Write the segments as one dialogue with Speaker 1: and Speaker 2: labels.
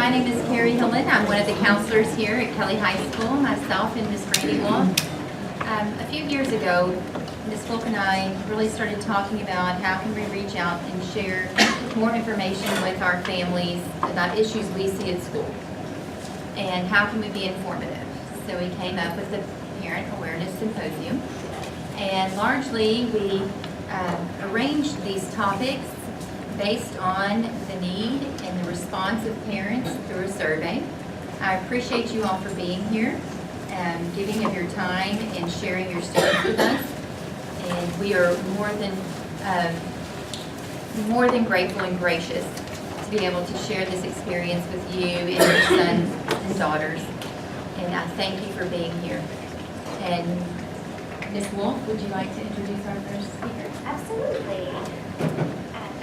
Speaker 1: My name is Carrie Hillen. I'm one of the counselors here at Kelly High School, myself and Miss Brandy Wolf. A few years ago, Ms. Wolf and I really started talking about how can we reach out and share more information with our families about issues we see at school, and how can we be informative. So we came up with the Parent Awareness Symposium, and largely we arranged these topics based on the need and the response of parents through a survey. I appreciate you all for being here, giving of your time and sharing your stories with us. And we are more than grateful and gracious to be able to share this experience with you and your sons and daughters. And I thank you for being here. And Ms. Wolf, would you like to introduce our first speaker?
Speaker 2: Absolutely.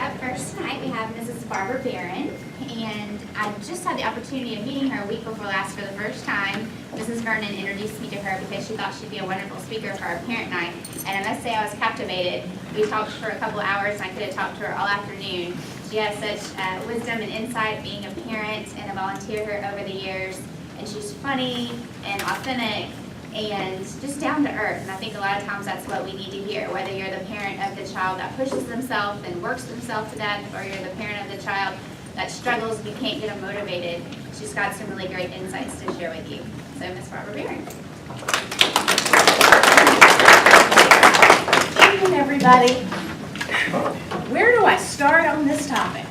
Speaker 2: Up first tonight we have Mrs. Barbara Barron, and I just had the opportunity of meeting her a week before last for the first time. Mrs. Vernon introduced me to her because she thought she'd be a wonderful speaker for our parent night, and I must say I was captivated. We talked for a couple hours and I could have talked to her all afternoon. She has such wisdom and insight being a parent and a volunteer here over the years, and she's funny and authentic and just down to earth. And I think a lot of times that's what we need to hear, whether you're the parent of the child that pushes themselves and works themselves to death, or you're the parent of the child that struggles and you can't get them motivated. She's got some really great insights to share with you. So, Ms. Barbara Barron.
Speaker 3: Good evening, everybody. Where do I start on this topic?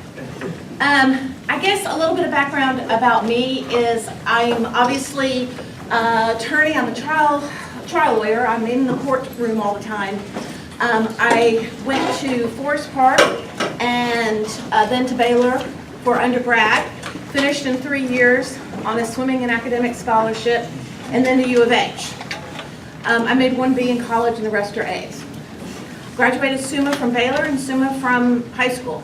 Speaker 3: I guess a little bit of background about me is I'm obviously attorney. I'm a trial lawyer. I'm in the courtroom all the time. I went to Forest Park and then to Baylor for undergrad. Finished in 3 years on a swimming and academic scholarship, and then to U of H. I made 1B in college and the rest are A's. Graduated summa from Baylor and summa from high school.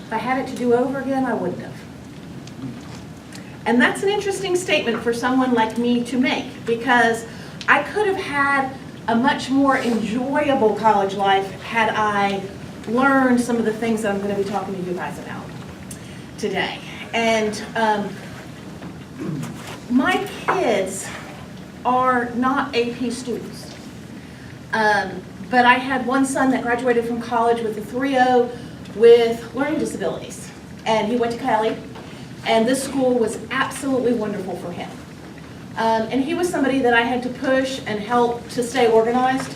Speaker 3: If I had it to do over again, I wouldn't have. And that's an interesting statement for someone like me to make, because I could have had a much more enjoyable college life had I learned some of the things that I'm going to be talking to you guys about today. And my kids are not AP students, but I had one son that graduated from college with a 3.0 with learning disabilities, and he went to Kelly. And this school was absolutely wonderful for him. And he was somebody that I had to push and help to stay organized.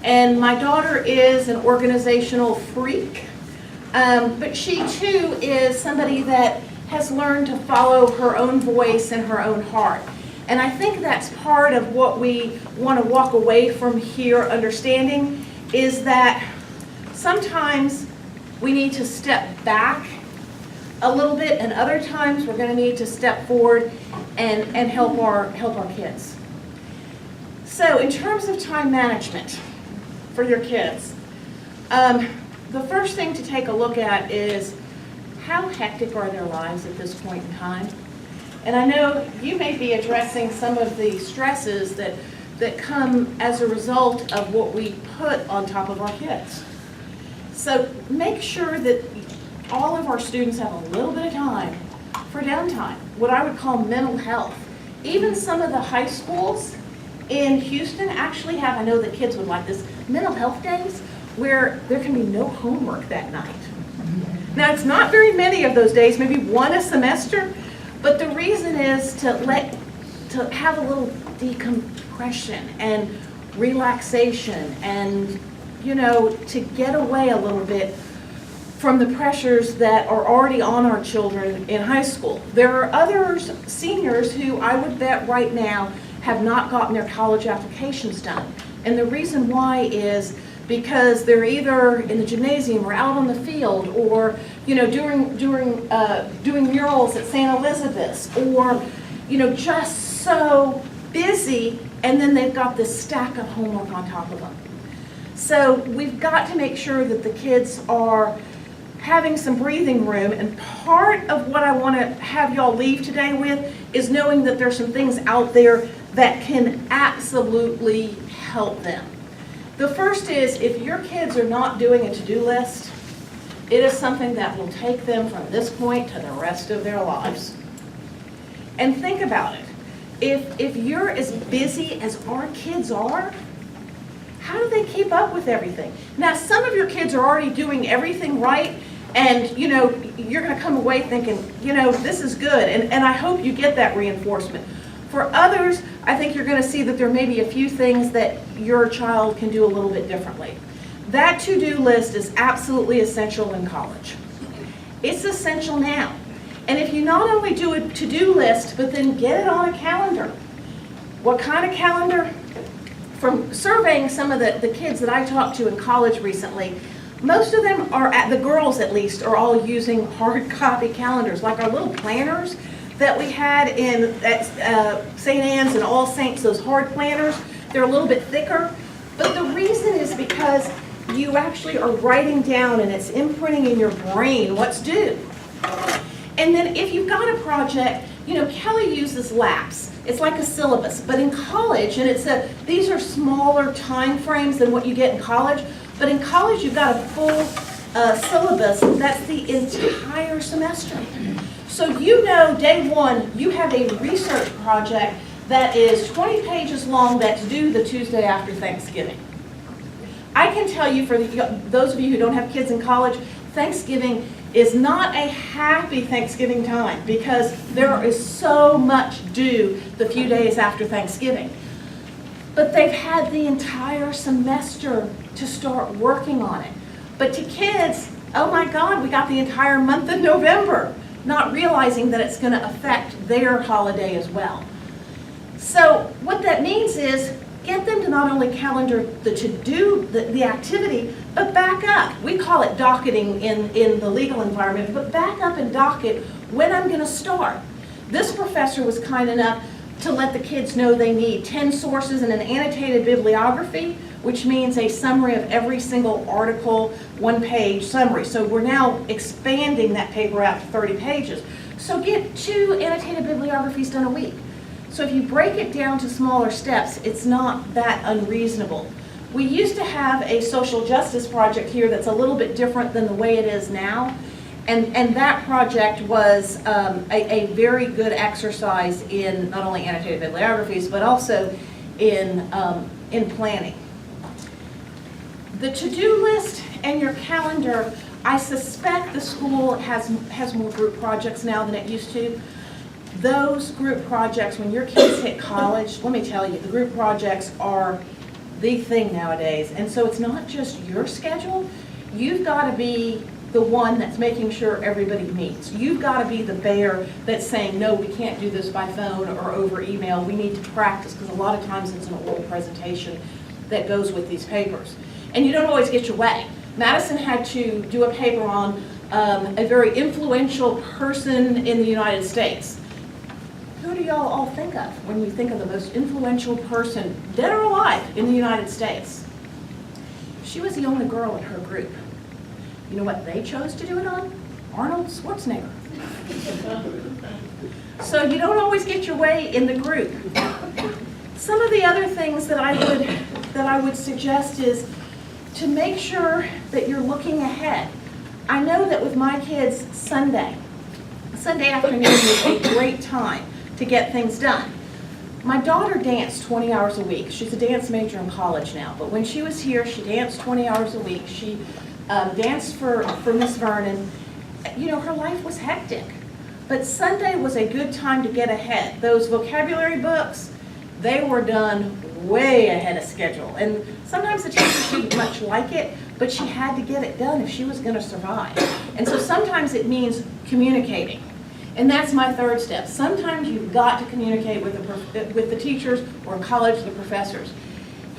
Speaker 3: And my daughter is an organizational freak, but she too is somebody that has learned to follow her own voice and her own heart. And I think that's part of what we want to walk away from here understanding, is that sometimes we need to step back a little bit, and other times we're going to need to step forward and help our kids. So in terms of time management for your kids, the first thing to take a look at is how hectic are their lives at this point in time. And I know you may be addressing some of the stresses that come as a result of what we put on top of our kids. So make sure that all of our students have a little bit of time for downtime, what I would call mental health. Even some of the high schools in Houston actually have, I know that kids would like this, mental health days where there can be no homework that night. Now, it's not very many of those days, maybe one a semester, but the reason is to have a little decompression and relaxation and, to get away a little bit from the pressures that are already on our children in high school. There are others, seniors, who I would bet right now have not gotten their college applications done. And the reason why is because they're either in the gymnasium or out on the field, or doing murals at St. Elizabeth's, or just so busy, and then they've got this stack of homework on top of them. So we've got to make sure that the kids are having some breathing room, and part of what I want to have y'all leave today with is knowing that there's some things out there that can absolutely help them. The first is, if your kids are not doing a to-do list, it is something that will take them from this point to the rest of their lives. And think about it. If you're as busy as our kids are, how do they keep up with everything? Now, some of your kids are already doing everything right, and you're going to come away thinking, this is good, and I hope you get that reinforcement. For others, I think you're going to see that there may be a few things that your child can do a little bit differently. That to-do list is absolutely essential in college. It's essential now. And if you not only do a to-do list, but then get it on a calendar. What kind of calendar? From surveying some of the kids that I talked to in college recently, most of them the girls at least, are all using hard copy calendars, like our little planners that we had at St. Anne's and All Saints, those hard planners. They're a little bit thicker, but the reason is because you actually are writing down and it's imprinting in your brain what's due. And then if you've got a project, Kelly uses LAPS. It's like a syllabus, but in college, and these are smaller time frames than what you get in college, but in college you've got a full syllabus that's the entire semester. So day one, you have a research project that is 20 pages long that's due the Tuesday after Thanksgiving. I can tell you, for those of you who don't have kids in college, Thanksgiving is not a happy Thanksgiving time because there is so much due the few days after Thanksgiving. But they've had the entire semester to start working on it. But to kids, oh my God, we got the entire month of November, not realizing that it's going to affect their holiday as well. So what that means is get them to not only calendar the to-do, the activity, but back up. We call it docketing in the legal environment, but back up and docket when I'm going to start. This professor was kind enough to let the kids know they need 10 sources and an annotated bibliography, which means a summary of every single article, one-page summary. So we're now expanding that paper out to 30 pages. So get 2 annotated bibliographies done a week. So if you break it down to smaller steps, it's not that unreasonable. We used to have a social justice project here that's a little bit different than the way it is now. And that project was a very good exercise in not only annotated bibliographies, but also in planning. The to-do list and your calendar, I suspect the school has more group projects now than it used to. Those group projects, when your kids hit college, let me tell you, the group projects are the thing nowadays. And so it's not just your schedule. You've got to be the one that's making sure everybody meets. You've got to be the bear that's saying, no, we can't do this by phone or over email. We need to practice, because a lot of times it's an oral presentation that goes with these papers. And you don't always get your way. Madison had to do a paper on a very influential person in the United States. Who do y'all all think of when you think of the most influential person, dead or alive, in the United States? She was the only girl in her group. You know what they chose to do it on? Arnold Schwarzenegger. So you don't always get your way in the group. Some of the other things that I would suggest is to make sure that you're looking ahead. I know that with my kids, Sunday afternoon is a great time to get things done. My daughter danced 20 hours a week. She's a dance major in college now, but when she was here, she danced 20 hours a week. She danced for Miss Vernon. Her life was hectic, but Sunday was a good time to get ahead. Those vocabulary books, they were done way ahead of schedule, and sometimes the teachers didn't much like it, but she had to get it done if she was going to survive. And so sometimes it means communicating. And that's my third step. Sometimes you've got to communicate with the teachers, or in college, the professors.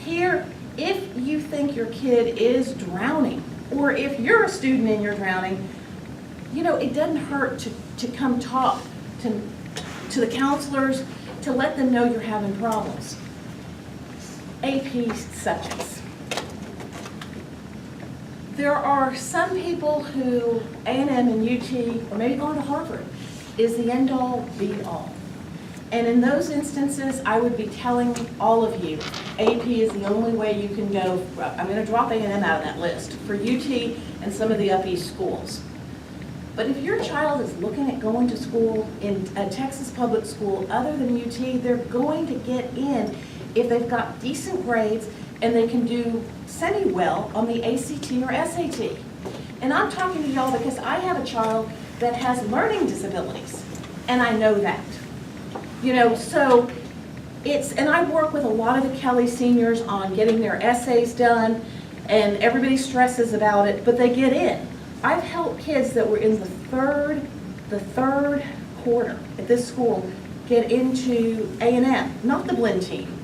Speaker 3: Here, if you think your kid is drowning, or if you're a student and you're drowning, it doesn't hurt to come talk to the counselors, to let them know you're having problems. AP subjects. There are some people who A&M and UT, or maybe going to Harvard, is the end-all, be-all. And in those instances, I would be telling all of you, AP is the only way you can go. I'm going to drop A&M out of that list for UT and some of the Up East schools. But if your child is looking at going to school in a Texas public school other than UT, they're going to get in if they've got decent grades and they can do semi-well on the ACT or SAT. And I'm talking to y'all because I have a child that has learning disabilities, and I know that. So and I work with a lot of the Kelly seniors on getting their essays done, and everybody stresses about it, but they get in. I've helped kids that were in the third quarter at this school get into A&M, not the blend team,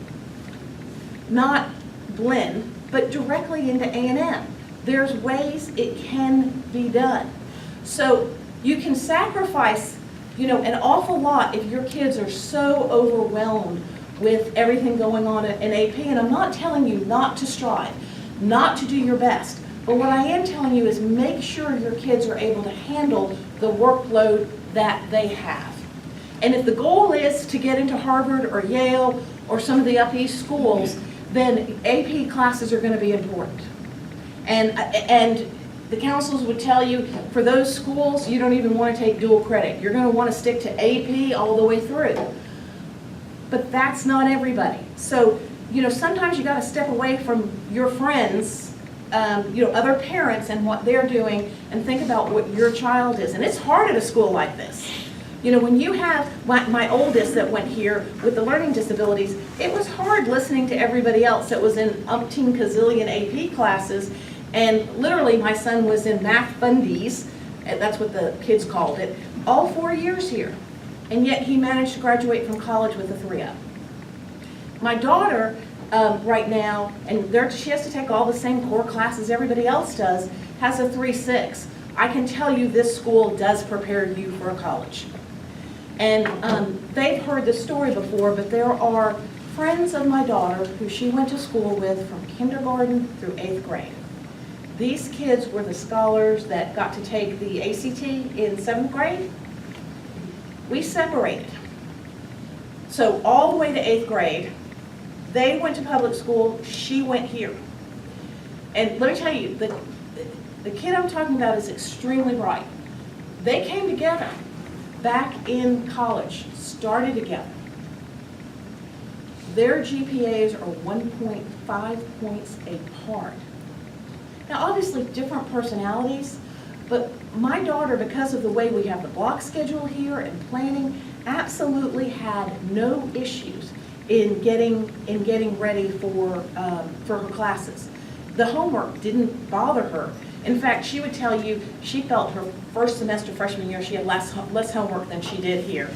Speaker 3: not blend, but directly into A&M. There's ways it can be done. So you can sacrifice, an awful lot if your kids are so overwhelmed with everything going on in AP. And I'm not telling you not to strive, not to do your best. But what I am telling you is make sure your kids are able to handle the workload that they have. And if the goal is to get into Harvard or Yale or some of the up east schools, then AP classes are going to be important. And the councils would tell you, for those schools, you don't even want to take dual credit. You're going to want to stick to AP all the way through. But that's not everybody. So, sometimes you got to step away from your friends, other parents and what they're doing, and think about what your child is. And it's hard at a school like this. When you have my oldest that went here with the learning disabilities, it was hard listening to everybody else that was in umpteen gazillion AP classes. And literally, my son was in math fundies, and that's what the kids called it, all 4 years here. And yet he managed to graduate from college with a 3.0. My daughter, right now, and she has to take all the same core classes everybody else does, has a 3.6. I can tell you this school does prepare you for a college. And they've heard the story before, but there are friends of my daughter who she went to school with from kindergarten through 8th grade. These kids were the scholars that got to take the ACT in 7th grade. We separated. So all the way to 8th grade, they went to public school, she went here. And let me tell you, the kid I'm talking about is extremely bright. They came together back in college, started together. Their GPAs are 1.5 points apart. Now, obviously, different personalities, but my daughter, because of the way we have the block schedule here and planning, absolutely had no issues in getting ready for her classes. The homework didn't bother her. In fact, she would tell you she felt her first semester freshman year she had less homework than she did here.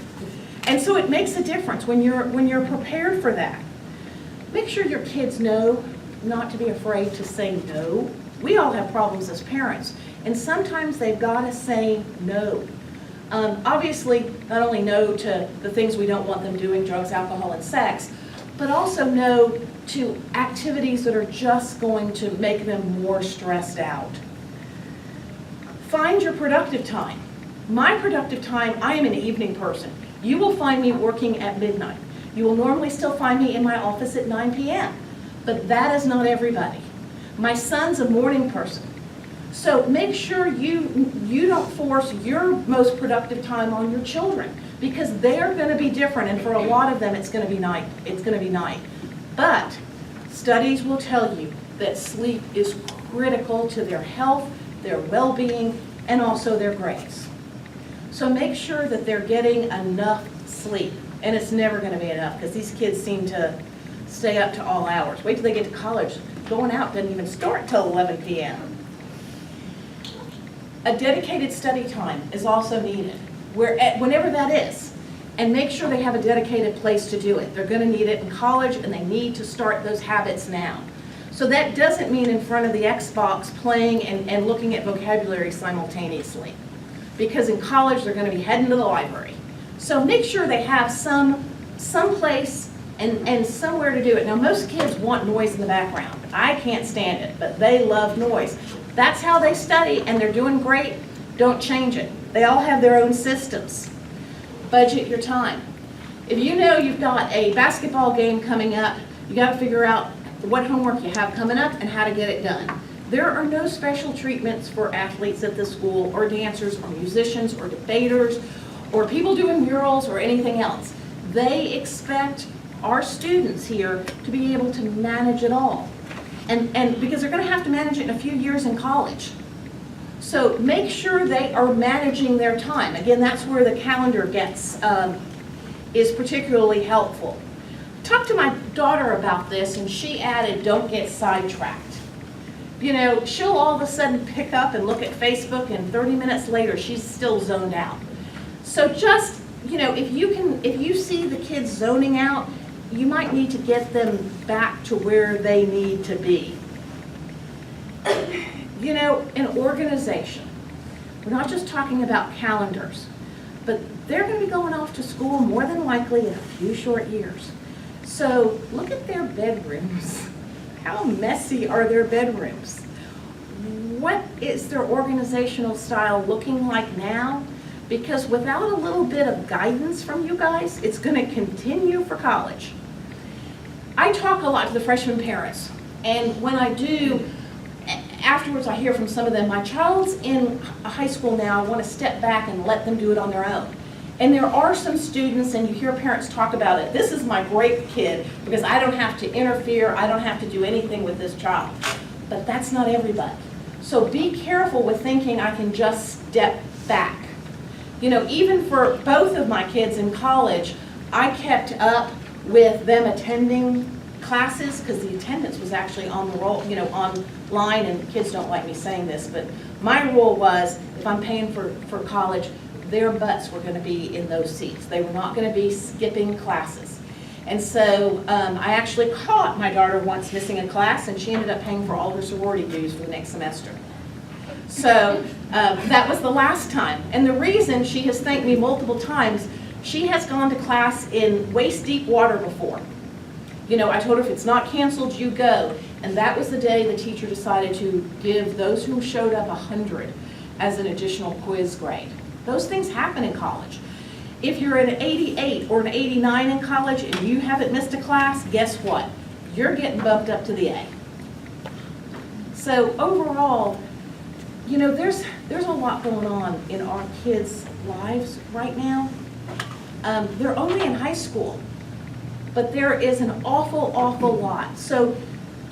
Speaker 3: And so it makes a difference when you're prepared for that. Make sure your kids know not to be afraid to say no. We all have problems as parents, and sometimes they've got to say no. Obviously, not only no to the things we don't want them doing, drugs, alcohol, and sex, but also no to activities that are just going to make them more stressed out. Find your productive time. My productive time, I am an evening person. You will find me working at midnight. You will normally still find me in my office at 9 p.m., but that is not everybody. My son's a morning person. So make sure you don't force your most productive time on your children, because they're going to be different, and for a lot of them it's going to be night. But studies will tell you that sleep is critical to their health, their well-being, and also their grades. So make sure that they're getting enough sleep, and it's never going to be enough because these kids seem to stay up to all hours. Wait till they get to college. Going out doesn't even start till 11 p.m. A dedicated study time is also needed, whenever that is. And make sure they have a dedicated place to do it. They're going to need it in college, and they need to start those habits now. So that doesn't mean in front of the Xbox playing and looking at vocabulary simultaneously. Because in college, they're going to be heading to the library. So make sure they have some place and somewhere to do it. Now, most kids want noise in the background. I can't stand it, but they love noise. That's how they study, and they're doing great. Don't change it. They all have their own systems. Budget your time. If you know you've got a basketball game coming up, you got to figure out what homework you have coming up and how to get it done. There are no special treatments for athletes at the school, or dancers, or musicians, or debaters, or people doing murals, or anything else. They expect our students here to be able to manage it all. And because they're going to have to manage it in a few years in college. So make sure they are managing their time. Again, that's where the calendar is particularly helpful. Talked to my daughter about this, and she added, don't get sidetracked. You know, she'll all of a sudden pick up and look at Facebook, and 30 minutes later, she's still zoned out. So just, you know, if you see the kids zoning out, you might need to get them back to where they need to be. You know, an organization. We're not just talking about calendars, but they're going to be going off to school more than likely in a few short years. So look at their bedrooms. How messy are their bedrooms? What is their organizational style looking like now? Because without a little bit of guidance from you guys, it's going to continue for college. I talk a lot to the freshman parents, and when I do, afterwards I hear from some of them, my child's in high school now, I want to step back and let them do it on their own. And there are some students, and you hear parents talk about it, this is my great kid because I don't have to interfere, I don't have to do anything with this child. But that's not everybody. So be careful with thinking I can just step back. You know, even for both of my kids in college, I kept up with them attending classes because the attendance was actually on the roll, you know, online, and kids don't like me saying this, but my rule was if I'm paying for college, their butts were going to be in those seats. They were not going to be skipping classes. And so I actually caught my daughter once missing a class, and she ended up paying for all her sorority dues for the next semester. So that was the last time. And the reason, she has thanked me multiple times, she has gone to class in waist-deep water before. You know, I told her if it's not canceled, you go. And that was the day the teacher decided to give those who showed up 100 as an additional quiz grade. Those things happen in college. If you're an 88 or an 89 in college and you haven't missed a class, guess what? You're getting bumped up to the A. So overall, you know, there's a lot going on in our kids' lives right now. They're only in high school, but there is an awful lot. So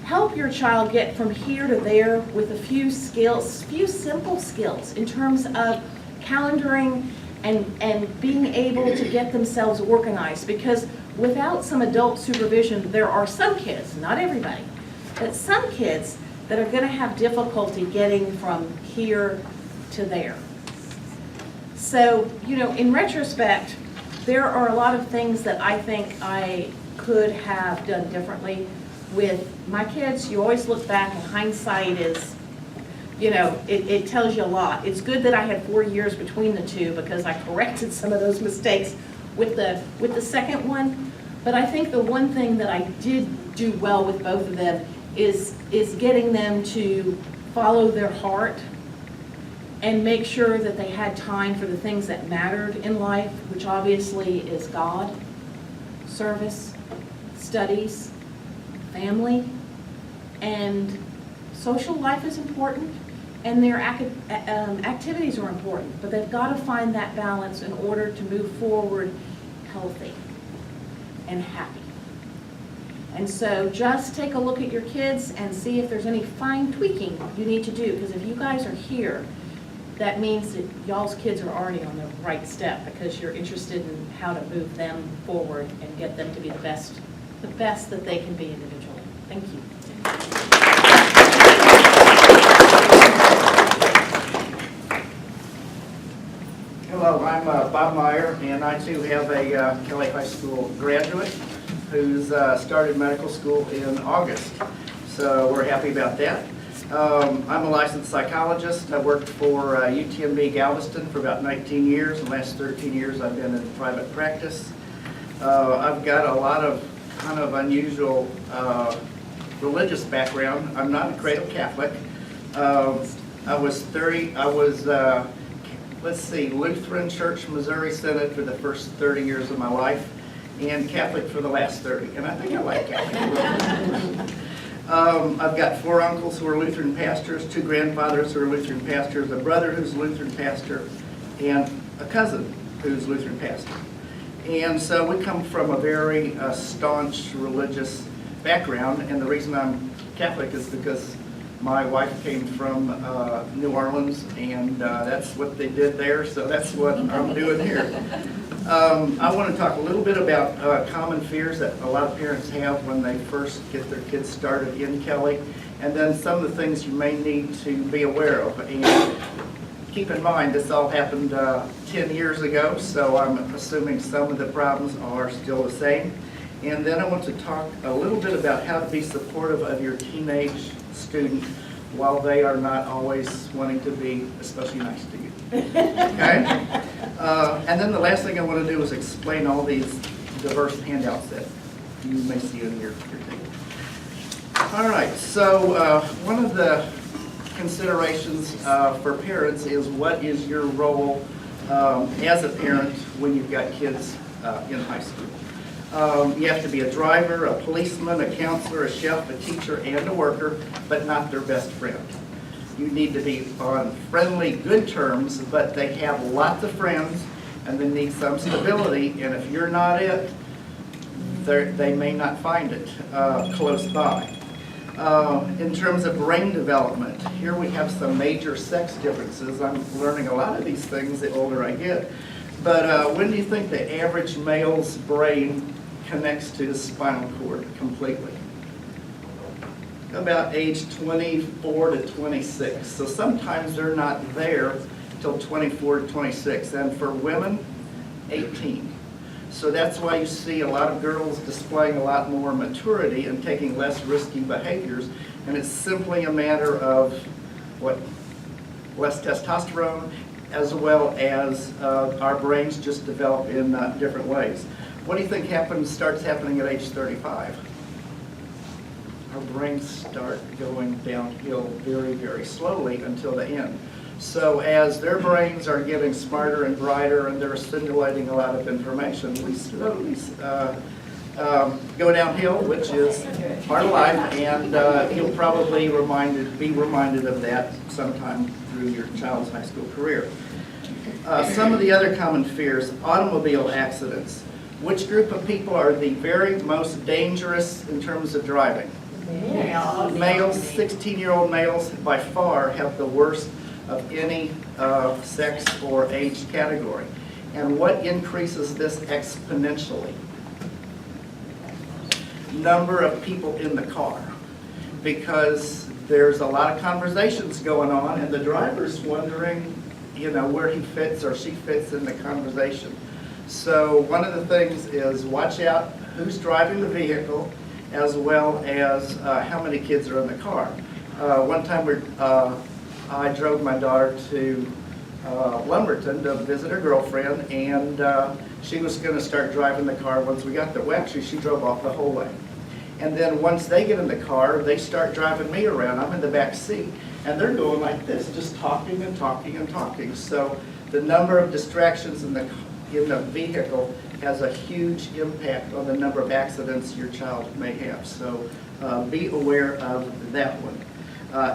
Speaker 3: help your child get from here to there with a few skills, few simple skills in terms of calendaring and being able to get themselves organized, because without some adult supervision, there are some kids, not everybody, but some kids that are going to have difficulty getting from here to there. So, you know, in retrospect, there are a lot of things that I think I could have done differently with my kids. You always look back, and hindsight is, you know, it tells you a lot. It's good that I had 4 years between the two because I corrected some of those mistakes with the second one. But I think the one thing that I did do well with both of them is getting them to follow their heart and make sure that they had time for the things that mattered in life, which obviously is God, service, studies, family, and social life is important, and their activities are important, but they've got to find that balance in order to move forward healthy and happy. And so just take a look at your kids and see if there's any fine tweaking you need to do, because if you guys are here, that means that y'all's kids are already on the right step because you're interested in how to move them forward and get them to be the best that they can be individually. Thank you.
Speaker 4: Hello, I'm Bob Meyer, and I too have a Kelly High School graduate who's started medical school in August. So we're happy about that. I'm a licensed psychologist. I worked for UTMB Galveston for about 19 years. The last 13 years I've been in private practice. I've got a lot of kind of unusual religious background. I'm not a cradle Catholic. I was Lutheran Church Missouri Synod for the first 30 years of my life, and Catholic for the last 30, and I think I like Catholic. I've got 4 uncles who are Lutheran pastors, 2 grandfathers who are Lutheran pastors, a brother who's a Lutheran pastor, and a cousin who's Lutheran pastor. And so we come from a very staunch religious background, and the reason I'm Catholic is because my wife came from New Orleans, and that's what they did there, so that's what I'm doing here. I want to talk a little bit about common fears that a lot of parents have when they first get their kids started in Kelly, and then some of the things you may need to be aware of. And keep in mind, this all happened 10 years ago, so I'm assuming some of the problems are still the same. And then I want to talk a little bit about how to be supportive of your teenage student while they are not always wanting to be especially nice to you. Okay? And then the last thing I want to do is explain all these diverse handouts that you may see in your table. All right, so one of the considerations for parents is what is your role as a parent when you've got kids in high school. You have to be a driver, a policeman, a counselor, a chef, a teacher, and a worker, but not their best friend. You need to be on friendly, good terms, but they have lots of friends, and they need some stability, and if you're not it, they may not find it close by. In terms of brain development, here we have some major sex differences. I'm learning a lot of these things the older I get. But when do you think the average male's brain connects to his spinal cord completely? About age 24 to 26. So sometimes they're not there till 24 to 26. And for women, 18. So that's why you see a lot of girls displaying a lot more maturity and taking less risky behaviors. And it's simply a matter of less testosterone, as well as our brains just develop in different ways. What do you think starts happening at age 35? Our brains start going downhill very, very slowly until the end. So as their brains are getting smarter and brighter and they're assimilating a lot of information, we slowly go downhill, which is part of life, and you'll probably be reminded of that sometime through your child's high school career. Some of the other common fears: automobile accidents. Which group of people are the very most dangerous in terms of driving? Males, 16-year-old males by far have the worst of any sex or age category. And what increases this exponentially? Number of people in the car. Because there's a lot of conversations going on and the driver's wondering, where he fits or she fits in the conversation. So one of the things is watch out who's driving the vehicle, as well as how many kids are in the car. One time I drove my daughter to Lumberton to visit her girlfriend, and she was going to start driving the car once we got there. Well, actually, she drove off the whole way. And then once they get in the car, they start driving me around. I'm in the back seat, and they're going like this, just talking and talking and talking. So the number of distractions in the vehicle has a huge impact on the number of accidents your child may have. So be aware of that one.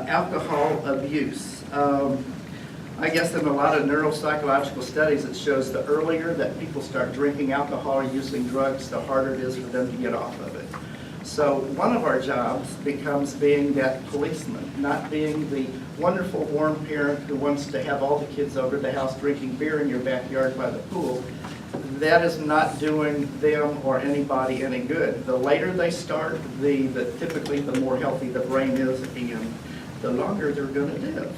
Speaker 4: Alcohol abuse. I guess in a lot of neuropsychological studies, it shows the earlier that people start drinking alcohol or using drugs, the harder it is for them to get off of it. So one of our jobs becomes being that policeman, not being the wonderful, warm parent who wants to have all the kids over to the house drinking beer in your backyard by the pool. That is not doing them or anybody any good. The later they start, typically the more healthy the brain is and the longer they're going to live.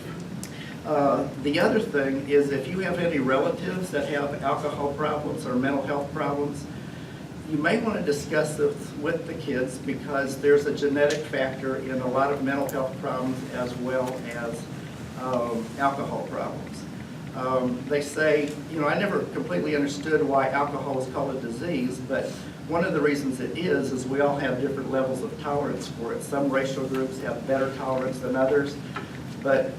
Speaker 4: The other thing is, if you have any relatives that have alcohol problems or mental health problems, you may want to discuss this with the kids, because there's a genetic factor in a lot of mental health problems as well as alcohol problems. They say, I never completely understood why alcohol is called a disease, but one of the reasons it is we all have different levels of tolerance for it. Some racial groups have better tolerance than others, but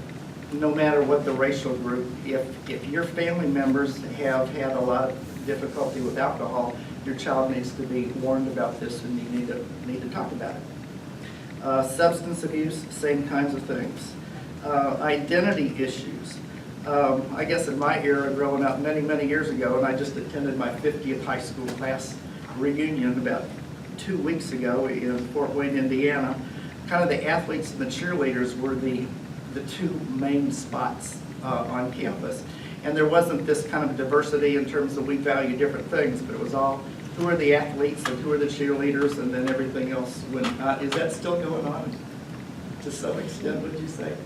Speaker 4: no matter what the racial group, if your family members have had a lot of difficulty with alcohol, your child needs to be warned about this, and you need to talk about it. Substance abuse, same kinds of things. Identity issues. I guess in my era, growing up many, many years ago, and I just attended my 50th high school class reunion about 2 weeks ago in Fort Wayne, Indiana. Kind of the athletes and the cheerleaders were the two main spots on campus. And there wasn't this kind of diversity in terms of we value different things, but it was all who are the athletes and who are the cheerleaders, and then everything else went. Is that still going on to some extent, would you say?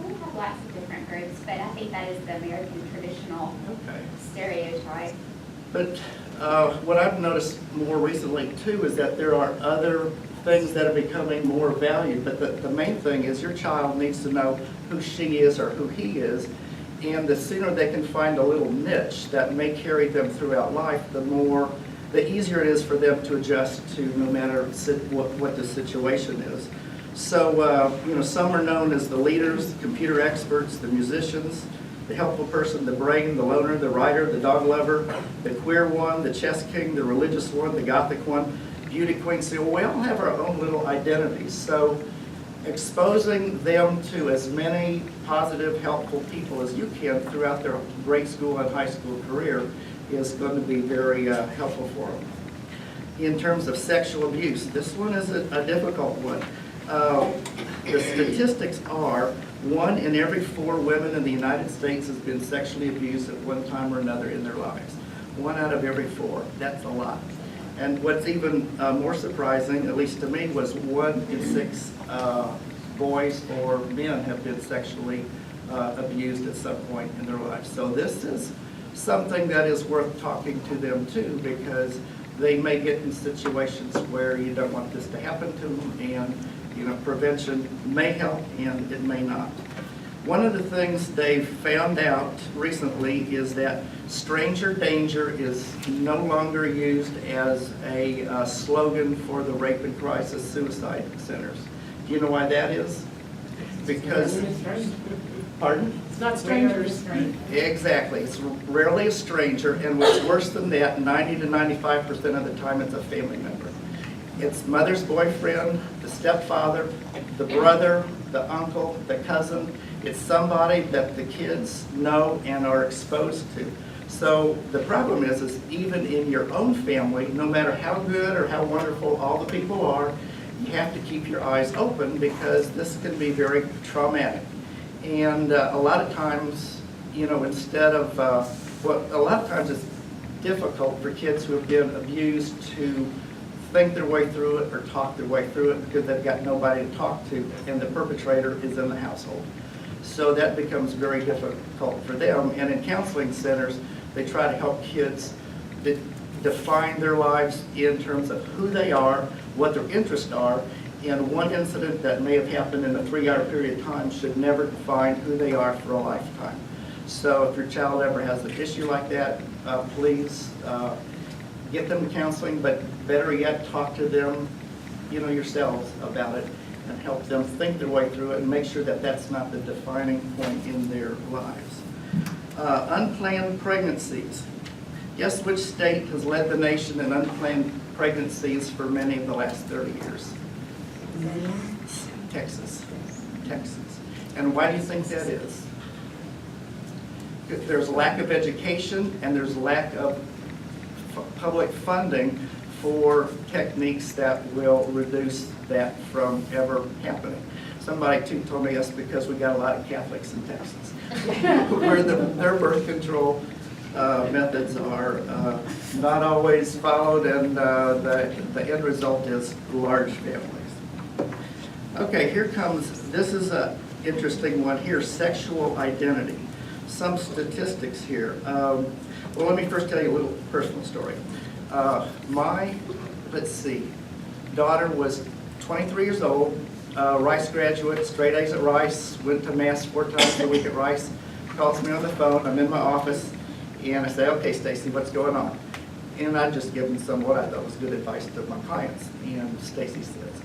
Speaker 2: We have lots of different groups, but I think that is the American traditional
Speaker 4: Okay.
Speaker 2: stereotype.
Speaker 4: But what I've noticed more recently too is that there are other things that are becoming more valued, but the main thing is your child needs to know who she is or who he is, and the sooner they can find a little niche that may carry them throughout life, the easier it is for them to adjust to no matter what the situation is. So, some are known as the leaders, the computer experts, the musicians, the helpful person, the brain, the loner, the writer, the dog lover, the queer one, the chess king, the religious one, the gothic one, beauty queen. So we all have our own little identities. So exposing them to as many positive, helpful people as you can throughout their grade school and high school career is going to be very helpful for them. In terms of sexual abuse, this one is a difficult one. The statistics are 1 in every 4 women in the United States has been sexually abused at one time or another in their lives. 1 out of every 4, that's a lot. And what's even more surprising, at least to me, was 1 in 6 boys or men have been sexually abused at some point in their lives. So this is something that is worth talking to them too, because they may get in situations where you don't want this to happen to them, and prevention may help and it may not. One of the things they've found out recently is that stranger danger is no longer used as a slogan for the rape and crisis suicide centers. Do you know why that is? Because, pardon?
Speaker 3: It's not strangers.
Speaker 4: Exactly. It's rarely a stranger, and what's worse than that, 90 to 95% of the time it's a family member. It's mother's boyfriend, the stepfather, the brother, the uncle, the cousin. It's somebody that the kids know and are exposed to. So the problem is even in your own family, no matter how good or how wonderful all the people are, you have to keep your eyes open because this can be very traumatic. And a lot of times, instead of, a lot of times it's difficult for kids who have been abused to think their way through it or talk their way through it because they've got nobody to talk to and the perpetrator is in the household. So that becomes very difficult for them. And in counseling centers, they try to help kids define their lives in terms of who they are, what their interests are, and one incident that may have happened in a 3-hour period of time should never define who they are for a lifetime. So if your child ever has an issue like that, please get them counseling, but better yet, talk to them, yourselves about it and help them think their way through it and make sure that that's not the defining point in their lives. Unplanned pregnancies. Guess which state has led the nation in unplanned pregnancies for many of the last 30 years? Texas. Texas. And why do you think that is? There's lack of education and there's lack of public funding for techniques that will reduce that from ever happening. Somebody too told me that's because we got a lot of Catholics in Texas, where their birth control methods are not always followed, and the end result is large families. Okay, here comes, this is an interesting one here, sexual identity. Some statistics here. Well, let me first tell you a little personal story. My daughter was 23 years old, Rice graduate, straight A's at Rice, went to Mass 4 times a week at Rice, calls me on the phone, I'm in my office, and I say, okay, Stacy, what's going on? And I just give them some what I thought was good advice to my clients. And Stacy says,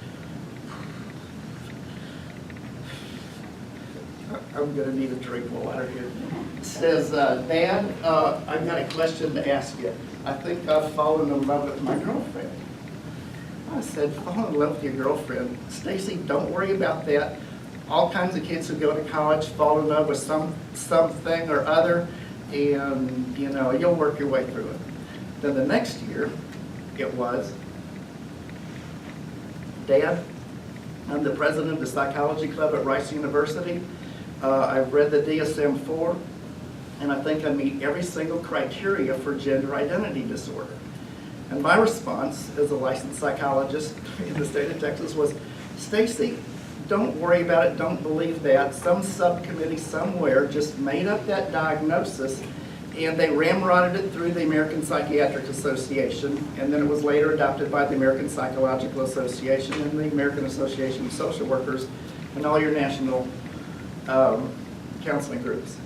Speaker 4: I'm going to need a drink of water here. Says, Dad, I've got a question to ask you. I think I've fallen in love with my girlfriend. I said, fall in love with your girlfriend. Stacy, don't worry about that. All kinds of kids who go to college fall in love with something or other, and you'll work your way through it. Then the next year, it was, Dad, I'm the president of the psychology club at Rice University. I've read the DSM-4, and I think I meet every single criteria for gender identity disorder. And my response as a licensed psychologist in the state of Texas was, Stacy, don't worry about it, don't believe that. Some subcommittee somewhere just made up that diagnosis, and they ramrodded it through the American Psychiatric Association, and then it was later adopted by the American Psychological Association and the American Association of Social Workers and all your national counseling groups.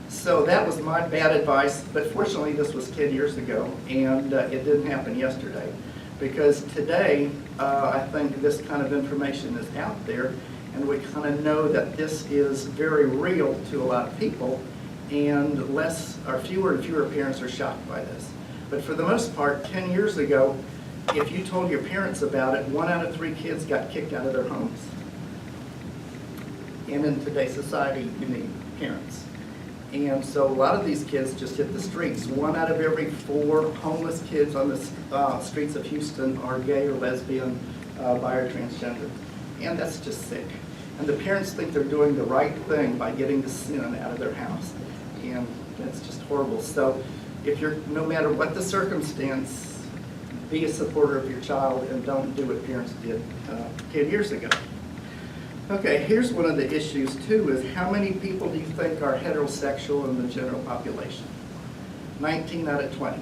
Speaker 4: So that was my bad advice, but fortunately this was 10 years ago, and it didn't happen yesterday. Because today, I think this kind of information is out there, and we kind of know that this is very real to a lot of people, and fewer and fewer parents are shocked by this. But for the most part, 10 years ago, if you told your parents about it, 1 out of 3 kids got kicked out of their homes. And in today's society, you need parents. And so a lot of these kids just hit the streets. 1 out of every 4 homeless kids on the streets of Houston are gay or lesbian, bi or transgender. And that's just sick. And the parents think they're doing the right thing by getting the sin out of their house. And that's just horrible. So no matter what the circumstance, be a supporter of your child and don't do what parents did 10 years ago. Okay, here's one of the issues too, is how many people do you think are heterosexual in the general population? 19 out of 20.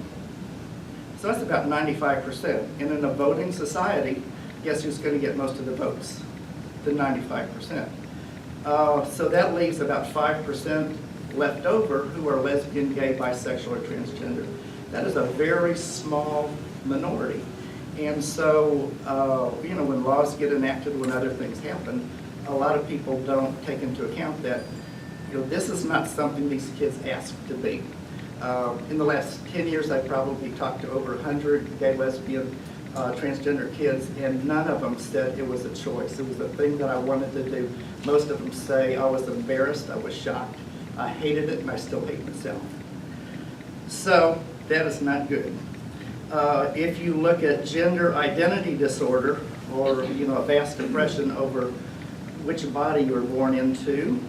Speaker 4: So that's about 95%. And in a voting society, guess who's going to get most of the votes? The 95%. So that leaves about 5% left over who are lesbian, gay, bisexual, or transgender. That is a very small minority. And so, when laws get enacted, when other things happen, a lot of people don't take into account that, this is not something these kids asked to be. In the last 10 years, I've probably talked to over 100 gay, lesbian, transgender kids, and none of them said it was a choice. It was a thing that I wanted to do. Most of them say, I was embarrassed, I was shocked, I hated it, and I still hate myself. So that is not good. If you look at gender identity disorder, or a vast depression over which body you were born into,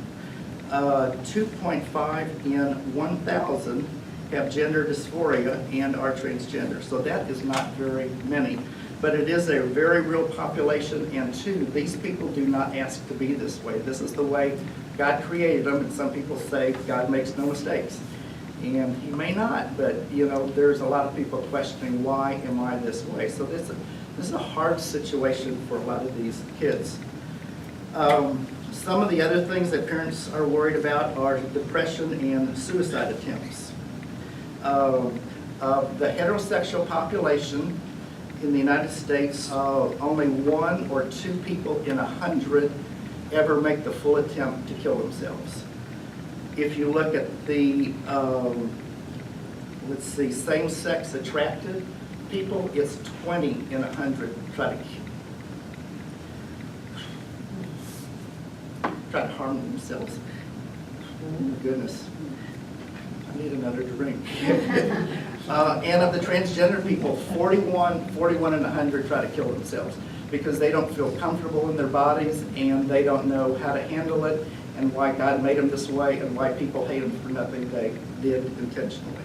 Speaker 4: 2.5 in 1,000 have gender dysphoria and are transgender. So that is not very many, but it is a very real population, and 2, these people do not ask to be this way. This is the way God created them, and some people say God makes no mistakes. And he may not, but there's a lot of people questioning, why am I this way? So this is a hard situation for a lot of these kids. Some of the other things that parents are worried about are depression and suicide attempts. The heterosexual population in the United States, only 1 or 2 people in 100 ever make the full attempt to kill themselves. If you look at the, same-sex attracted people, it's 20 in 100 try to harm themselves. Oh my goodness. I need another drink. And of the transgender people, 41 in 100 try to kill themselves because they don't feel comfortable in their bodies and they don't know how to handle it and why God made them this way and why people hate them for nothing they did intentionally.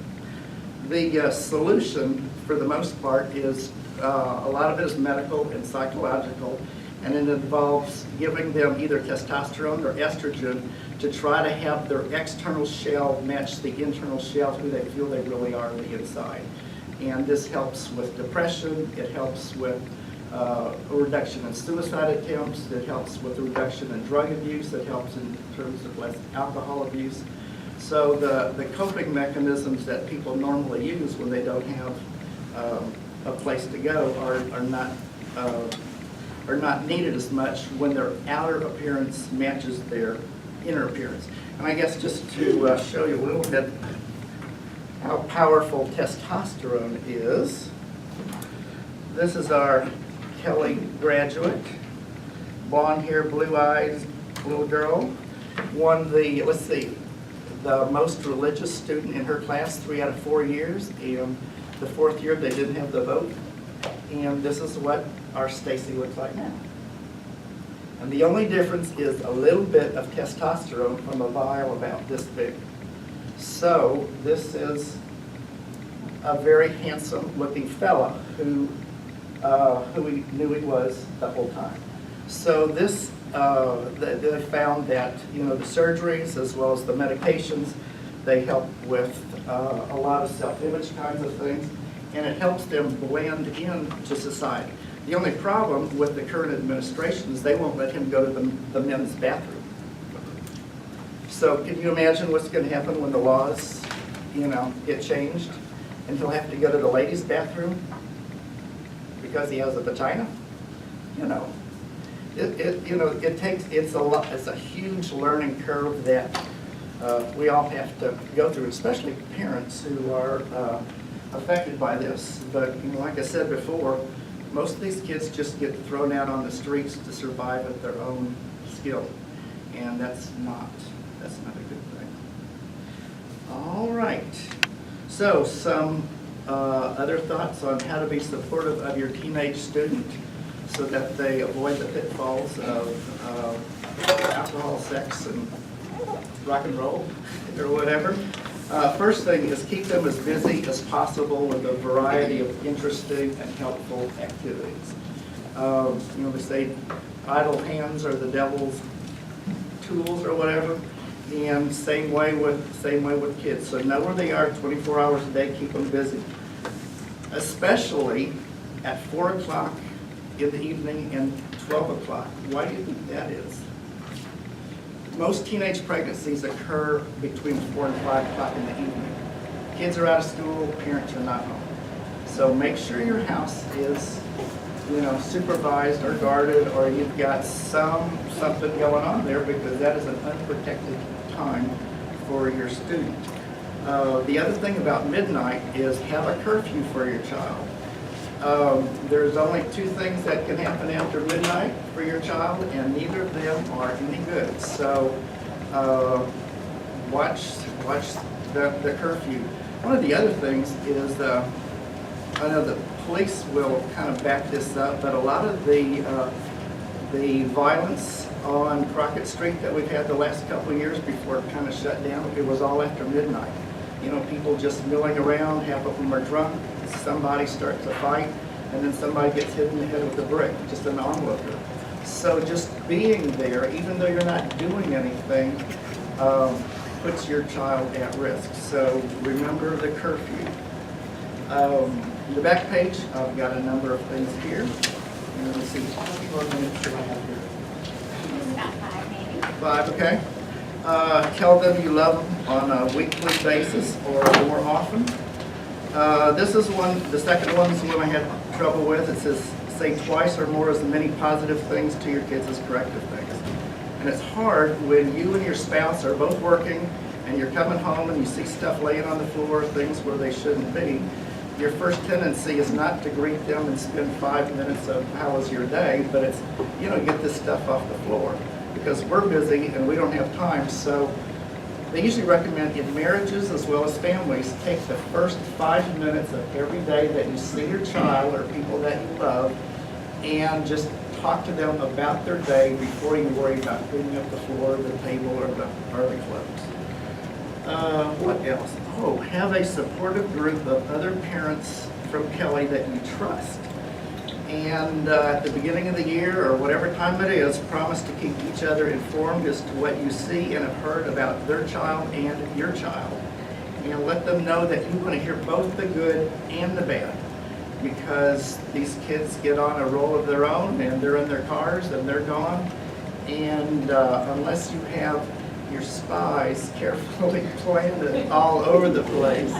Speaker 4: The solution, for the most part, is a lot of it is medical and psychological, and it involves giving them either testosterone or estrogen to try to have their external shell match the internal shell, who they feel they really are on the inside. And this helps with depression, it helps with a reduction in suicide attempts, it helps with a reduction in drug abuse, it helps in terms of less alcohol abuse. So the coping mechanisms that people normally use when they don't have a place to go are not needed as much when their outer appearance matches their inner appearance. And I guess just to show you a little bit how powerful testosterone is, this is our Kelly graduate, blonde hair, blue eyes, little girl, won the, let's see, the most religious student in her class 3 out of 4 years, and the 4th year they didn't have the vote. And this is what our Stacy looks like now. And the only difference is a little bit of testosterone from a vial about this big. So this is a very handsome looking fella who we knew he was the whole time. So this, they found that, the surgeries as well as the medications, they help with a lot of self-image kinds of things, and it helps them blend into society. The only problem with the current administration is they won't let him go to the men's bathroom. So can you imagine what's going to happen when the laws, get changed, and he'll have to go to the ladies' bathroom because he has a vagina? It's a huge learning curve that we all have to go through, especially parents who are affected by this. But like I said before, most of these kids just get thrown out on the streets to survive at their own skill, and that's not a good thing. All right. So some other thoughts on how to be supportive of your teenage student so that they avoid the pitfalls of alcohol, sex, and rock and roll, or whatever. First thing is keep them as busy as possible with a variety of interesting and helpful activities. They say idle hands are the devil's tools or whatever, and same way with kids. So know where they are 24 hours a day, keep them busy. Especially at 4 o'clock in the evening and 12 o'clock. Why do you think that is? Most teenage pregnancies occur between 4 and 5 o'clock in the evening. Kids are out of school, parents are not home. So make sure your house is, supervised or guarded, or you've got something going on there, because that is an unprotected time for your student. The other thing about midnight is have a curfew for your child. There's only 2 things that can happen after midnight for your child, and neither of them are any good. So watch the curfew. One of the other things is, I know the police will kind of back this up, but a lot of the violence on Crockett Street that we've had the last couple of years before it kind of shut down, it was all after midnight. People just milling around, half of them are drunk, somebody starts a fight, and then somebody gets hit in the head with a brick, just an onlooker. So just being there, even though you're not doing anything, puts your child at risk. So remember the curfew. The back page, I've got a number of things here. And let me see, how many more minutes do I have here?
Speaker 2: About 5 maybe.
Speaker 4: 5, okay. Tell them you love them on a weekly basis or more often. This is the second one is the one I had trouble with. It says, say twice or more as many positive things to your kids as corrective things. And it's hard when you and your spouse are both working and you're coming home and you see stuff laying on the floor, things where they shouldn't be. Your first tendency is not to greet them and spend 5 minutes of how was your day, but it's, get this stuff off the floor, because we're busy and we don't have time. So they usually recommend in marriages as well as families, take the first 5 minutes of every day that you see your child or people that you love, and just talk to them about their day before you worry about cleaning up the floor, the table, or the clothes. What else? Oh, have a supportive group of other parents from Kelly that you trust. And at the beginning of the year, or whatever time it is, promise to keep each other informed as to what you see and have heard about their child and your child. And let them know that you want to hear both the good and the bad, because these kids get on a roll of their own and they're in their cars and they're gone. And unless you have your spies carefully planted all over the place,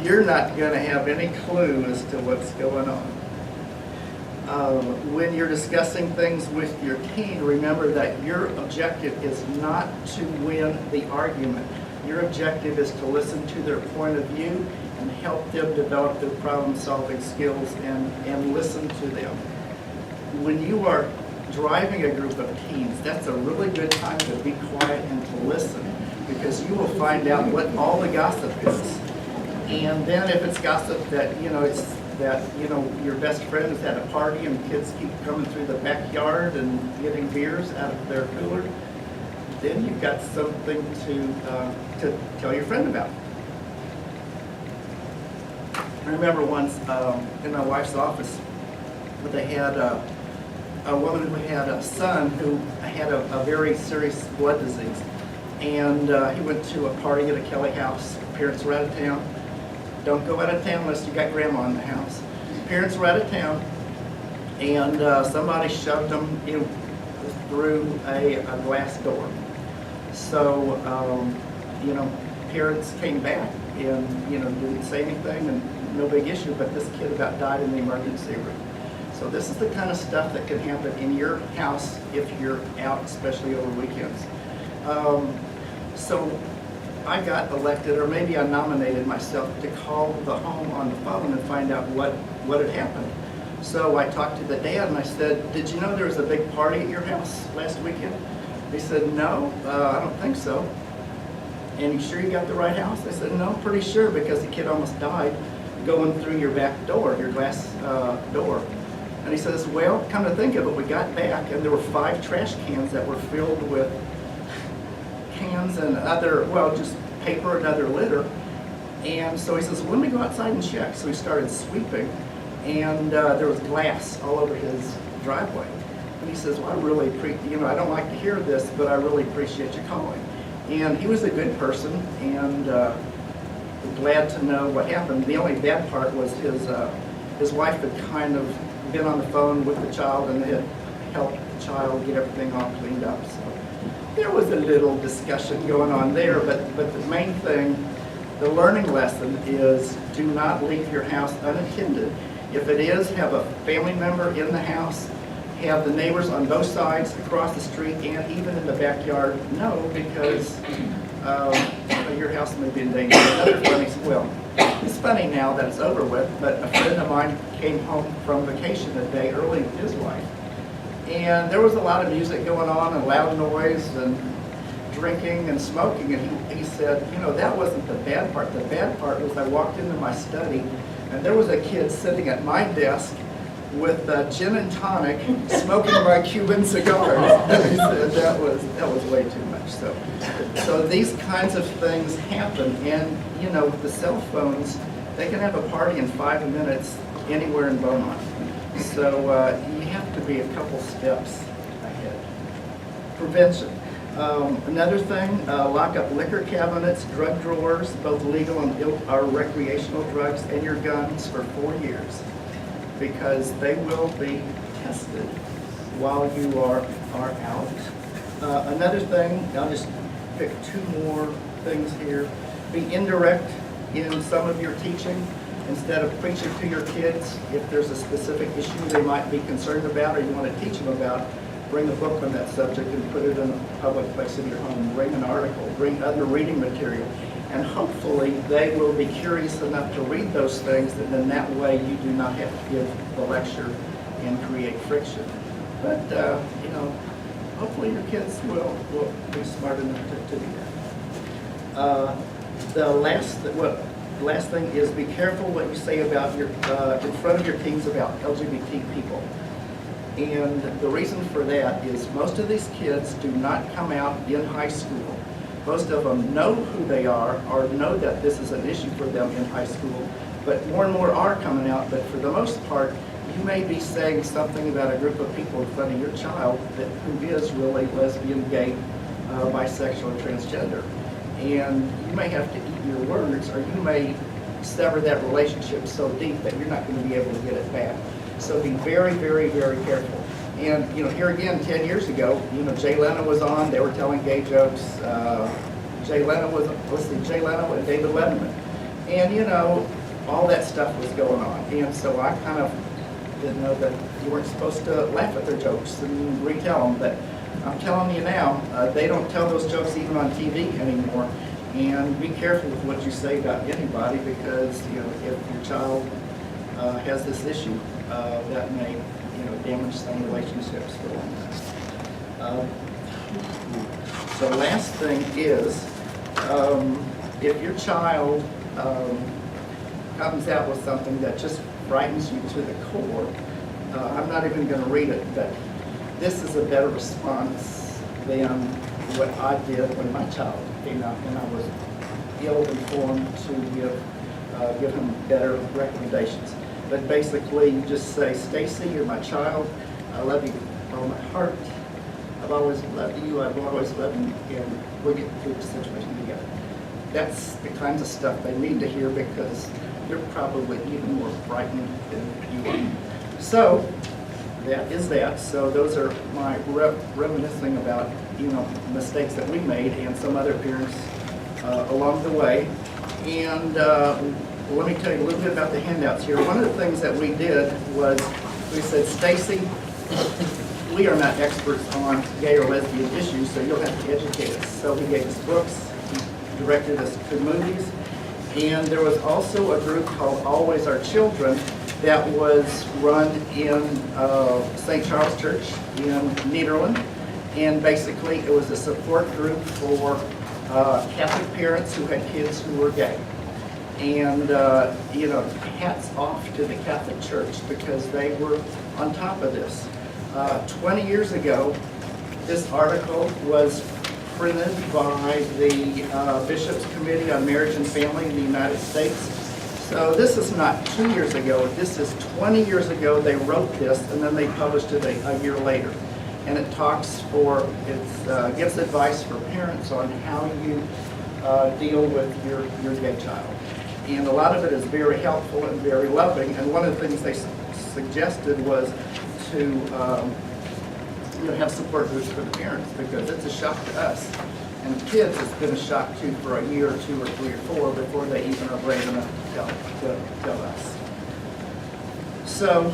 Speaker 4: you're not going to have any clue as to what's going on. When you're discussing things with your teen, remember that your objective is not to win the argument, Your objective is to listen to their point of view and help them develop their problem-solving skills and listen to them. When you are driving a group of teens, that's a really good time to be quiet and to listen, because you will find out what all the gossip is. And then if it's gossip that, your best friend is at a party and kids keep coming through the backyard and getting beers out of their cooler, then you've got something to tell your friend about. I remember once in my wife's office, they had a woman who had a son who had a very serious blood disease. And he went to a party at a Kelly house. Parents were out of town. Don't go out of town unless you got grandma in the house. Parents were out of town, and somebody shoved them through a glass door. So, parents came back and, didn't say anything, and no big issue, but this kid about died in the emergency room. So this is the kind of stuff that can happen in your house if you're out, especially over weekends. So I got elected, or maybe I nominated myself to call the home on the phone and find out what had happened. So I talked to the dad and I said, did you know there was a big party at your house last weekend? He said, no, I don't think so. And you sure you got the right house? I said, no, pretty sure, because the kid almost died going through your back door, your glass door. And he says, well, come to think of it, we got back and there were 5 trash cans that were filled with cans and other, just paper and other litter. And so he says, well, let me go outside and check. So he started sweeping, and there was glass all over his driveway. And he says, well, I really I don't like to hear this, but I really appreciate you calling. And he was a good person, and glad to know what happened. The only bad part was his wife had kind of been on the phone with the child and had helped the child get everything all cleaned up. So there was a little discussion going on there, but the main thing, the learning lesson is do not leave your house unattended. If it is, have a family member in the house, have the neighbors on both sides, across the street, and even in the backyard know, because your house may be in danger. Another funny, it's funny now that it's over with, but a friend of mine came home from vacation a day early with his wife. And there was a lot of music going on and loud noise and drinking and smoking. And he said, that wasn't the bad part. The bad part was I walked into my study and there was a kid sitting at my desk with gin and tonic, smoking my Cuban cigars. And he said that was way too much. So these kinds of things happen. And, with the cell phones, they can have a party in 5 minutes anywhere in Beaumont. So you have to be a couple steps ahead. Prevention. Another thing, lock up liquor cabinets, drug drawers, both legal and recreational drugs, and your guns for 4 years, because they will be tested while you are out. Another thing, I'll just pick 2 more things here. Be indirect in some of your teaching. Instead of preaching to your kids, if there's a specific issue they might be concerned about or you want to teach them about, bring a book on that subject and put it in a public place in your home. Bring an article, bring other reading material. And hopefully they will be curious enough to read those things, and then that way you do not have to give the lecture and create friction. But, hopefully your kids will be smart enough to do that. The last thing is be careful what you say about your in front of your teens about LGBT people. And the reason for that is most of these kids do not come out in high school. Most of them know who they are or know that this is an issue for them in high school, but more and more are coming out. But for the most part, you may be saying something about a group of people in front of your child who is really lesbian, gay, bisexual, or transgender. And you may have to eat your words, or you may sever that relationship so deep that you're not going to be able to get it back. So be very, very, very careful. And, here again, 10 years ago, Jay Leno was on, they were telling gay jokes. Jay Leno and David Letterman. And, all that stuff was going on. And so I kind of didn't know that you weren't supposed to laugh at their jokes and retell them. But I'm telling you now, they don't tell those jokes even on TV anymore. And be careful with what you say about anybody because, you know, if your child has this issue, that may, you know, damage some relationships for a long time. The last thing is, if your child comes out with something that just frightens you to the core, I'm not even going to read it, but this is a better response than what I did when my child came out and I was ill-informed to give him better recommendations. But basically, you just say, Stacy, you're my child. I love you with all my heart. I've always loved you. I've always loved you. And we'll get through the situation together. That's the kinds of stuff they need to hear because they're probably even more frightened than you are. So that is that. So those are my reminiscing about, you know, mistakes that we made and some other parents along the way. And let me tell you a little bit about the handouts here. One of the things that we did was we said, Stacy, we are not experts on gay or lesbian issues, so you'll have to educate us. So he gave us books, he directed us to movies, and there was also a group called Always Our Children that was run in St. Charles Church in Nederland, and basically it was a support group for Catholic parents who had kids who were gay. And, you know, hats off to the Catholic Church because they were on top of this. 20 years ago, this article was printed by the Bishops' Committee on Marriage and Family in the United States. So this is not 2 years ago, this is 20 years ago they wrote this and then they published it a year later. And it gives advice for parents on how you deal with your gay child. And a lot of it is very helpful and very loving. And one of the things they suggested was to you know, have support groups for the parents because it's a shock to us. And kids, it's been a shock to for a year or 2 or 3 or 4 before they even are brave enough to tell us. So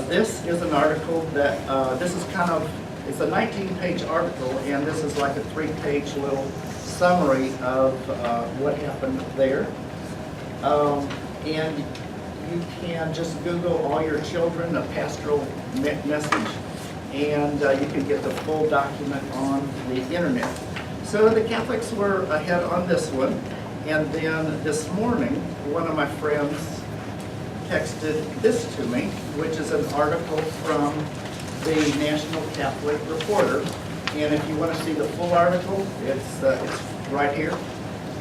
Speaker 4: this is an article that, this is kind of, it's a 19-page article, and this is like a 3-page little summary of what happened there. And you can just Google All Your Children, a pastoral message, and you can get the full document on the internet. So the Catholics were ahead on this one, and then this morning, one of my friends texted this to me, which is an article from the National Catholic Reporter. And if you want to see the full article, it's right here,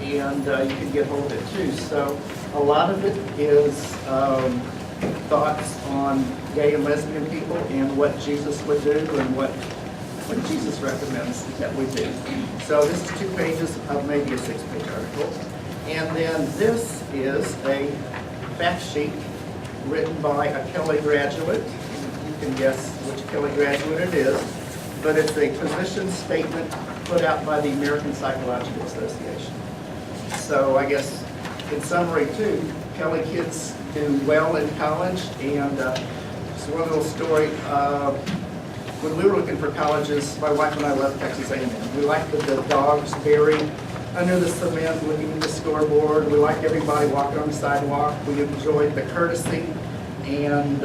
Speaker 4: and you can get hold of it too. So a lot of it is thoughts on gay and lesbian people and what Jesus would do and what Jesus recommends that we do. So this is 2 pages of maybe a 6-page article. And then this is a fact sheet written by a Kelly graduate. You can guess which Kelly graduate it is, but it's a position statement put out by the American Psychological Association. So I guess in summary too, Kelly kids do well in college, and just one little story. When we were looking for colleges, my wife and I left Texas A&M. We liked the dogs buried under the cement, looking at the scoreboard. We liked everybody walking on the sidewalk. We enjoyed the courtesy, and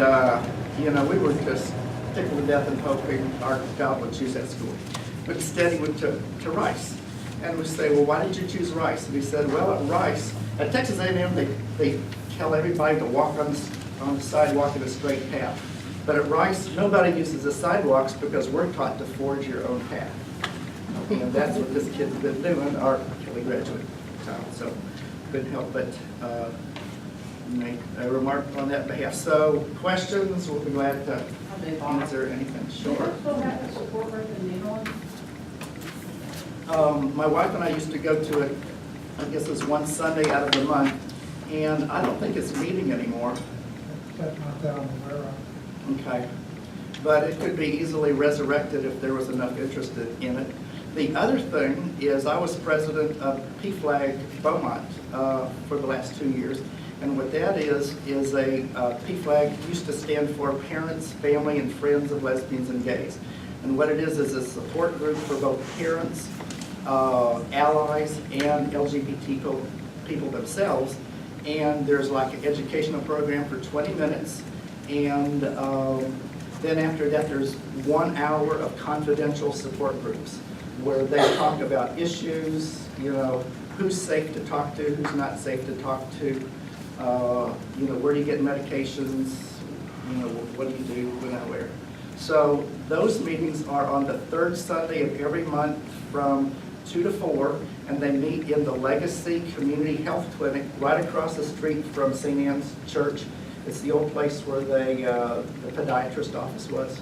Speaker 4: you know, we were just tickled to death and hoping our child would choose that school. But instead, he went to Rice. And we say, well, why did you choose Rice? And he said, well, at Rice, at Texas A&M, they tell everybody to walk on the sidewalk in a straight path. But at Rice, nobody uses the sidewalks because we're taught to forge your own path. And that's what this kid's been doing, our Kelly graduate child. So couldn't help but make a remark on that behalf. So questions, we'll be glad to answer anything. Sure. My wife and I used to go to it, I guess it was one Sunday out of the month, and I don't think it's meeting anymore.
Speaker 5: That's not that I'm aware of.
Speaker 4: Okay. But it could be easily resurrected if there was enough interest in it. The other thing is I was president of PFLAG Beaumont for the last 2 years. And what that is a PFLAG used to stand for Parents, Family, and Friends of Lesbians and Gays. And what it is a support group for both parents allies and LGBT people themselves. And there's like an educational program for 20 minutes. And then after that, there's 1 hour of confidential support groups where they talk about issues, you know, who's safe to talk to, who's not safe to talk to, you know, where do you get medications, you know, what do you do, when and where. So those meetings are on the 3rd Sunday of every month from 2 to 4, and they meet in the Legacy Community Health Clinic right across the street from St. Anne's Church. It's the old place where the podiatrist office was.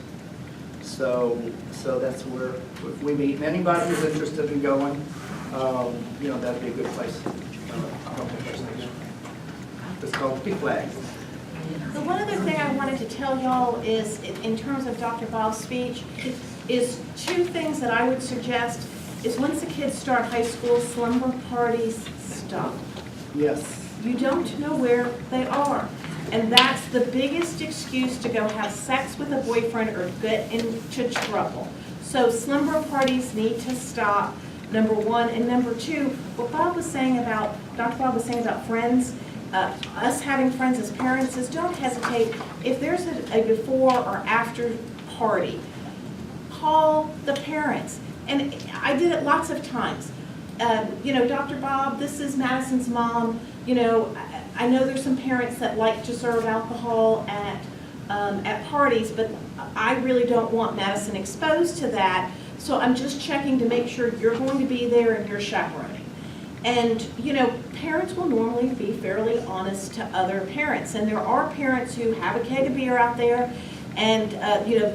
Speaker 4: So that's where we meet. And anybody who's interested in going, you know, that'd be a good place. It's called PFLAG.
Speaker 3: The one other thing I wanted to tell y'all is, in terms of Dr. Bob's speech, is 2 things that I would suggest is once the kids start high school, slumber parties stop.
Speaker 4: Yes.
Speaker 3: You don't know where they are. And that's the biggest excuse to go have sex with a boyfriend or get into trouble. So slumber parties need to stop, number 1. And number 2, what Bob was saying about, Dr. Bob was saying about friends, us having friends as parents is don't hesitate. If there's a before or after party, call the parents. And I did it lots of times. You know, Dr. Bob, this is Madison's mom. You know, I know there's some parents that like to serve alcohol at parties, but I really don't want Madison exposed to that. So I'm just checking to make sure you're going to be there and you're chaperoning. And, you know, parents will normally be fairly honest to other parents. And there are parents who have a keg of beer out there and, you know,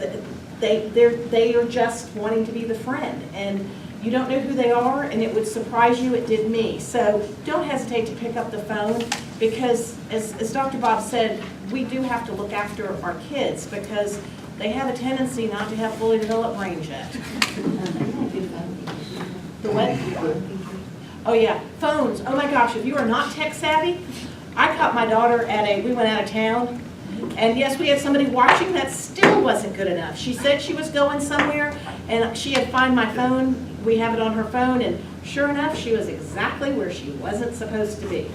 Speaker 3: they are just wanting to be the friend. And you don't know who they are, and it would surprise you. It did me. So don't hesitate to pick up the phone because, as Dr. Bob said, we do have to look after our kids because they have a tendency not to have fully developed brains yet. The what? Oh yeah, phones. Oh my gosh, if you are not tech savvy, I caught my daughter we went out of town, and yes, we had somebody watching. That still wasn't good enough. She said she was going somewhere, and she had Find My Phone. We have it on her phone, and sure enough, she was exactly where she wasn't supposed to be.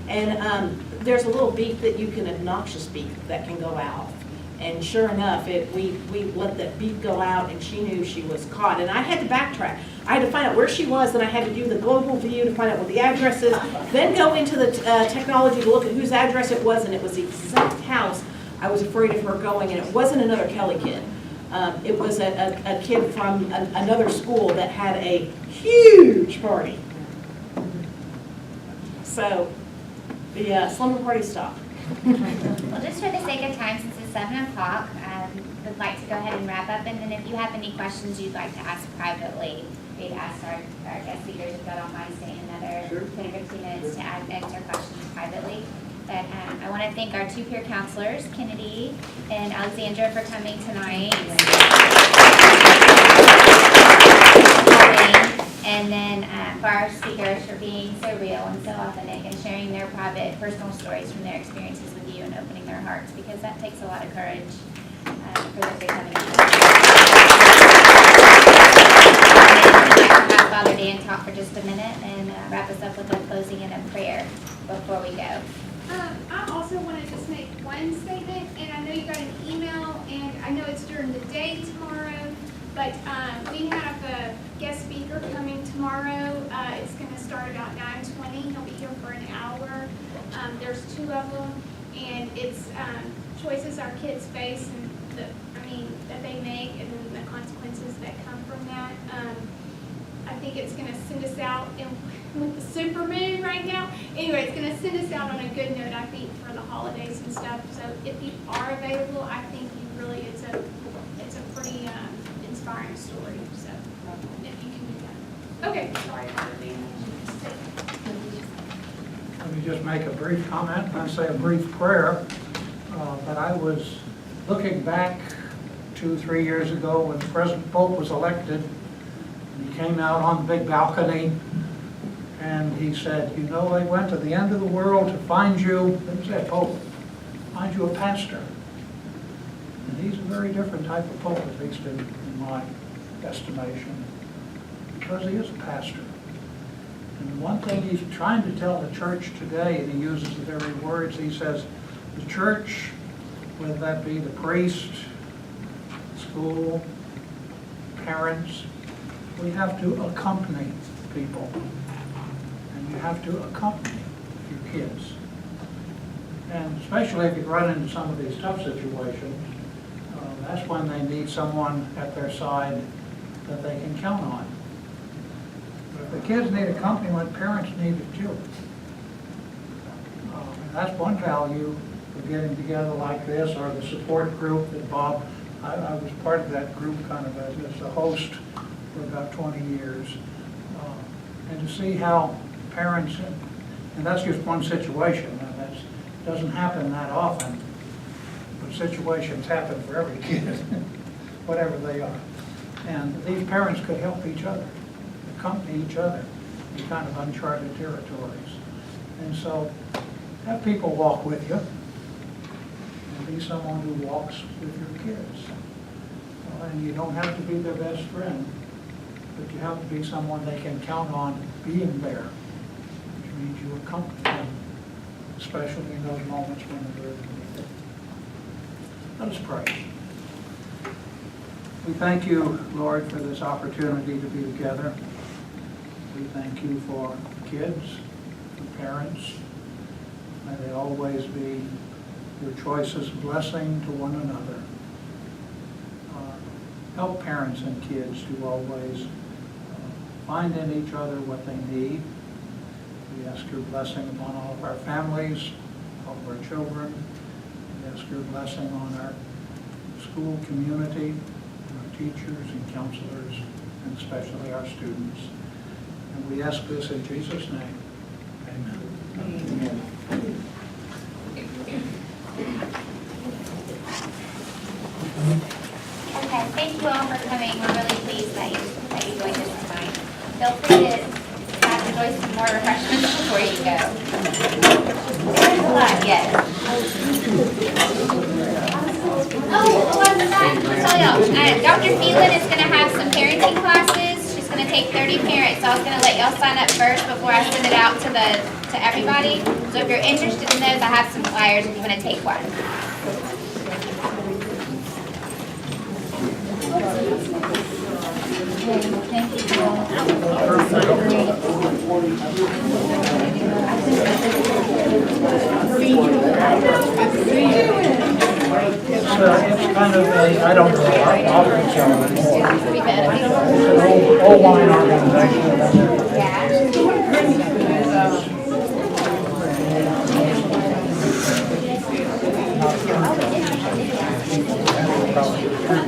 Speaker 3: And there's a little beep that you can, obnoxious beep that can go out. And sure enough, we let that beep go out, and she knew she was caught. And I had to backtrack. I had to find out where she was, then I had to do the global view to find out what the address is, then go into the technology to look at whose address it was, and it was the exact house I was afraid of her going, and it wasn't another Kelly kid. It was a kid from another school that had a huge party. So, the slumber party stopped.
Speaker 2: Well, just for the sake of time, since it's 7 o'clock, would like to go ahead and wrap up. And then if you have any questions you'd like to ask privately, we'd ask our guest speakers if y'all don't mind staying another 10 or 15 minutes to answer questions privately. But I want to thank our 2 peer counselors, Kennedy and Alexandra, for coming tonight. And then for our speakers for being so real and so authentic and sharing their private, personal stories from their experiences with you and opening their hearts, because that takes a lot of courage for those that come in. And have Father Dan talk for just a minute and wrap us up with a closing and a prayer before we go.
Speaker 6: I also want to just make one statement, and I know you got an email, and I know it's during the day tomorrow, but we have a guest speaker coming tomorrow. It's going to start about 9:20. He'll be here for an hour. There's 2 of them, and it's choices our kids face and that they make, and then the consequences that come from that. I think it's going to send us out with the supermoon right now. Anyway, it's going to send us out on a good note, I think, for the holidays and stuff. So if you are available, I think you really, it's a pretty inspiring story. So if you can do that. Okay, sorry for being.
Speaker 5: Let me just make a brief comment, and say a brief prayer. But I was looking back 2-3 years ago when President Pope was elected. He came out on the big balcony and he said, you know, I went to the end of the world to find you, he said, Pope, find you a pastor. And he's a very different type of pope, at least in my estimation. because he is a pastor. And one thing he's trying to tell the church today, and he uses the very words, he says, the church, whether that be the priest, school, parents, we have to accompany people. And you have to accompany your kids. And especially if you run into some of these tough situations, that's when they need someone at their side that they can count on. But if the kids need accompaniment, parents need it too. And that's one value of getting together like this, or the support group that Bob, I was part of that group kind of as a host for about 20 years. And to see how parents, and that's just one situation, and that doesn't happen that often, but situations happen for every kid, whatever they are. And these parents could help each other, accompany each other in kind of uncharted territories. And so have people walk with you, and be someone who walks with your kids. And you don't have to be their best friend, but you have to be someone they can count on being there, which means you accompany them, especially in those moments when they're really needed. Let us pray. We thank you, Lord, for this opportunity to be together. We thank you for kids, for parents. May they always be your choices blessing to one another. Help parents and kids to always find in each other what they need. We ask your blessing upon all of our families, all of our children. We ask your blessing on our school community, our teachers and counselors, and especially our students. And we ask this in Jesus' name. Amen. Amen.
Speaker 2: Okay, thank you all for coming. We're really pleased that you joined us tonight. Feel free to have enjoy some more refreshments before you go. There's a lot, yes. Oh, I forgot to tell y'all. Dr. Phelan is going to have some parenting classes. She's going to take 30 parents. So I was going to let y'all sign up first before I send it out to everybody. So if you're interested in those, I have some flyers if you want to take one.
Speaker 1: Thank you all.
Speaker 5: It's kind of a, I don't know, I'll tell you more. It's an old wine organization.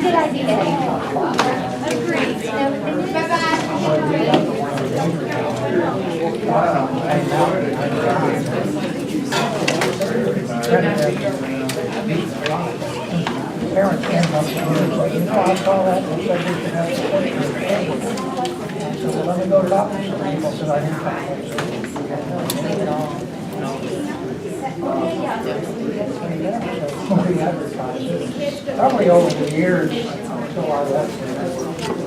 Speaker 2: Good idea. Agreed.
Speaker 5: Parents can't come to me and say, you know, I saw that, and said we should have a so well, let me go to doctors. So people said I didn't. Probably over the years until I left.